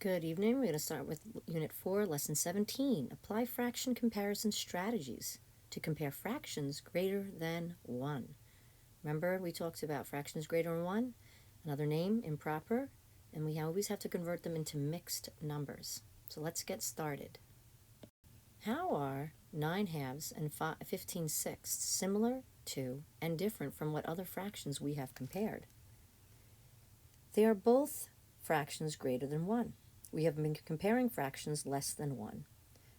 Good evening. We're going to start with Unit 4, Lesson 17. Apply fraction comparison strategies to compare fractions greater than 1. Remember, we talked about fractions greater than 1, another name, improper, and we always have to convert them into mixed numbers. So let's get started. How are 9 halves and 15 sixths similar to and different from what other fractions we have compared? They are both fractions greater than 1. We have been comparing fractions less than 1.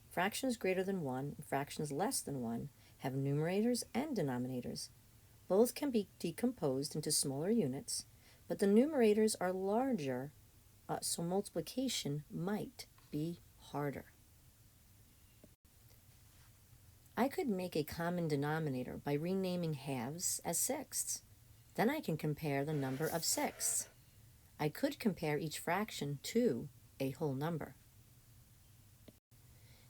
Fractions greater than 1 and fractions less than 1 have numerators and denominators. Both can be decomposed into smaller units, but the numerators are larger, so multiplication might be harder. I could make a common denominator by renaming halves as sixths. Then I can compare the number of sixths. I could compare each fraction to a whole number.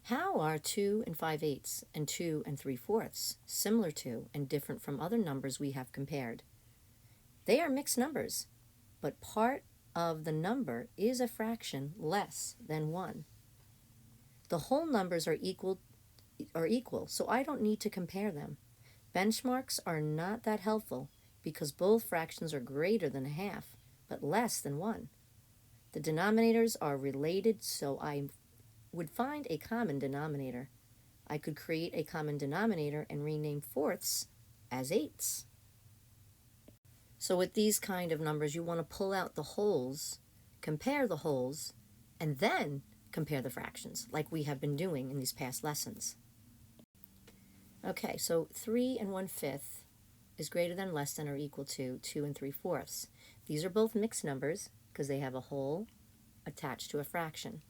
How are 2 and 5/8 and 2 and 3/4 similar to and different from other numbers we have compared? They are mixed numbers, but part of the number is a fraction less than 1. The whole numbers are equal, so I don't need to compare them. Benchmarks are not that helpful because both fractions are greater than a half, but less than 1. The denominators are related, so I would find a common denominator. I could create a common denominator and rename fourths as eighths. So with these kind of numbers, you want to pull out the wholes, compare the wholes, and then compare the fractions, like we have been doing in these past lessons. Okay, so 3 and 1/5 is greater than, less than, or equal to 2 and 3/4. These are both mixed numbers because they have a whole attached to a fraction.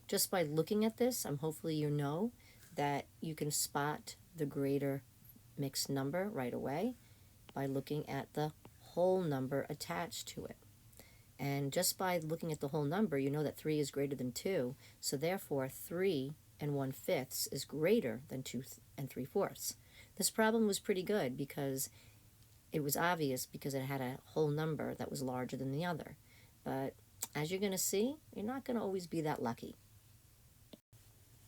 Just by looking at this, hopefully you know that you can spot the greater mixed number right away by looking at the whole number attached to it. And just by looking at the whole number, you know that 3 is greater than 2, so therefore 3 and 1/5 is greater than 2 and 3/4. This problem was pretty good because it was obvious because it had a whole number that was larger than the other. But as you're going to see, you're not going to always be that lucky.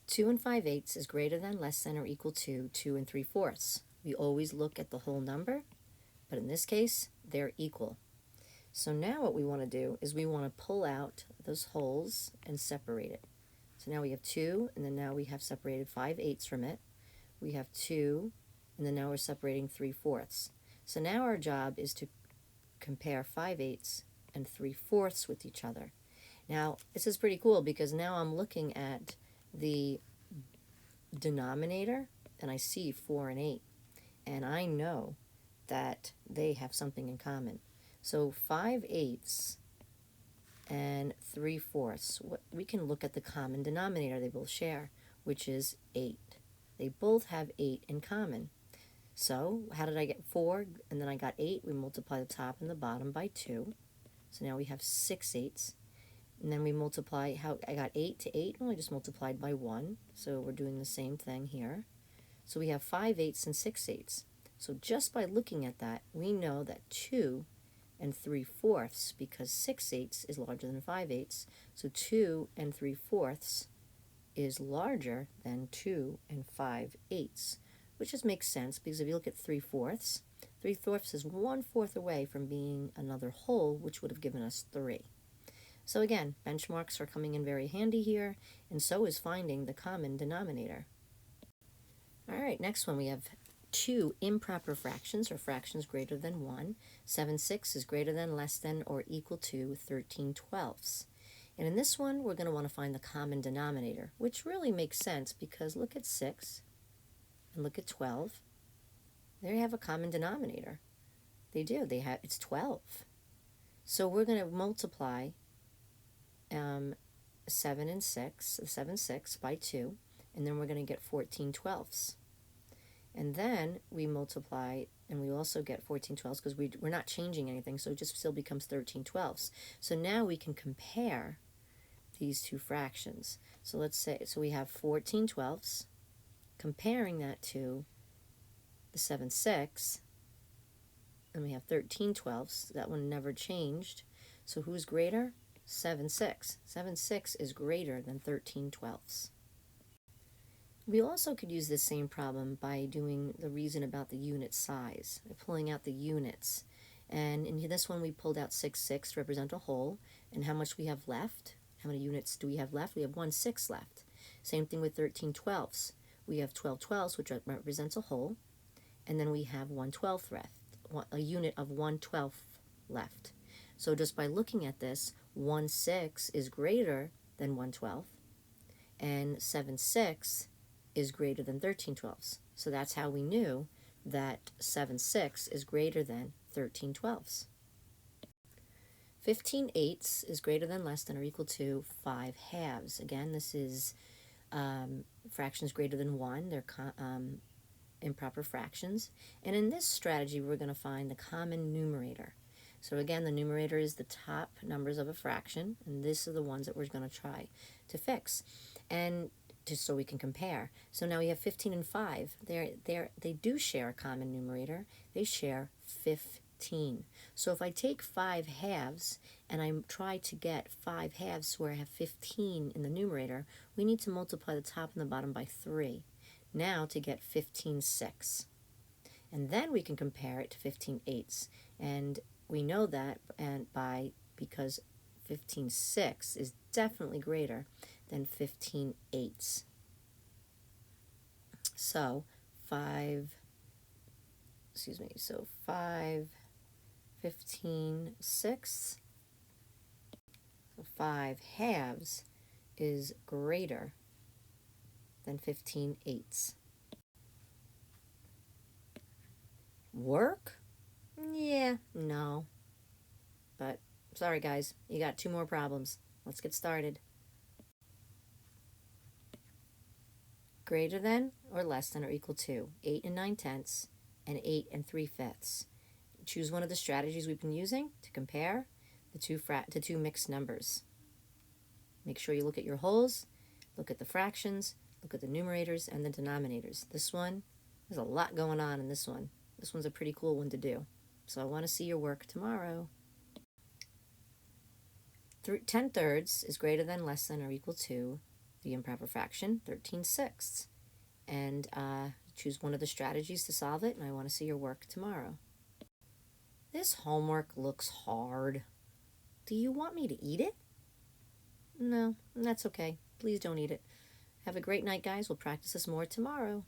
2 and 5/8 is greater than, less than, or equal to 2 and 3/4. We always look at the whole number, but in this case, they're equal. So now what we want to do is we want to pull out those wholes and separate it. So now we have 2, and then now we have separated 5/8 from it. We have 2, and then now we're separating 3/4. So now our job is to compare 5/8 and 3/4 with each other. Now, this is pretty cool because now I'm looking at the denominator and I see 4 and 8, and I know that they have something in common. So 5/8 and 3/4, we can look at the common denominator they both share, which is 8. They both have 8 in common. So how did I get 4? And then I got 8. We multiply the top and the bottom by 2. So now we have 6/8. And then we multiply, how I got 8 to 8, well, I just multiplied by 1. So we're doing the same thing here. So we have 5/8 and 6/8. So just by looking at that, we know that 2 and 3/4, because 6/8 is larger than 5/8. So 2 and 3/4 is larger than 2 and 5/8, which just makes sense because if you look at 3/4, 3/4 is 1/4 away from being another whole, which would have given us 3. So again, benchmarks are coming in very handy here, and so is finding the common denominator. All right, next one we have 2 improper fractions, or fractions greater than 1. 7/6 is greater than, less than, or equal to 13/12. And in this one, we're going to want to find the common denominator, which really makes sense because look at 6 and look at 12. They have a common denominator. They do. It's 12. So we're going to multiply 7 and 6 by 2, and then we're going to get 14/12. And then we multiply, and we also get 14/12 because we're not changing anything, so it just still becomes 13/12. So now we can compare these two fractions. So let's say, so we have 14/12, comparing that to the 7/6, and we have 13/12. That one never changed. So who's greater? 7/6. 7/6 is greater than 13/12. We also could use this same problem by doing the reason about the unit size, by pulling out the units. And in this one, we pulled out 6/6 to represent a whole, and how much we have left. How many units do we have left? We have 1/6 left. Same thing with 13/12. We have 12/12, which represents a whole, and then we have 1/12 left, a unit of 1/12 left. So just by looking at this, 1/6 is greater than 1/12, and 7/6 is greater than 13/12. So that's how we knew that 7/6 is greater than 13/12. 15/8 is greater than, less than, or equal to 5/2. Again, this is fractions greater than 1. They're improper fractions. And in this strategy, we're going to find the common numerator. So again, the numerator is the top numbers of a fraction, and these are the ones that we're going to try to fix, and just so we can compare. So now we have 15 and 5. They do share a common numerator. They share 15. So if I take 5/2 and I try to get 5/2 where I have 15 in the numerator, we need to multiply the top and the bottom by 3. Now to get 15/6. And then we can compare it to 15/8. And we know that because 15/6 is definitely greater than 15/8. So 5 15/6. So 5/2 is greater than 15/8. Work? Yeah, no. But sorry guys, you got 2 more problems. Let's get started. Greater than or less than or equal to 8 9/10 and 8 3/5. Choose one of the strategies we've been using to compare the two mixed numbers. Make sure you look at your wholes, look at the fractions, look at the numerators and the denominators. This one, there's a lot going on in this one. This one's a pretty cool one to do. So I want to see your work tomorrow. 10/3 is greater than, less than, or equal to the improper fraction 13/6. And choose one of the strategies to solve it, and I want to see your work tomorrow. This homework looks hard. Do you want me to eat it? No, that's okay. Please don't eat it. Have a great night, guys. We'll practice this more tomorrow.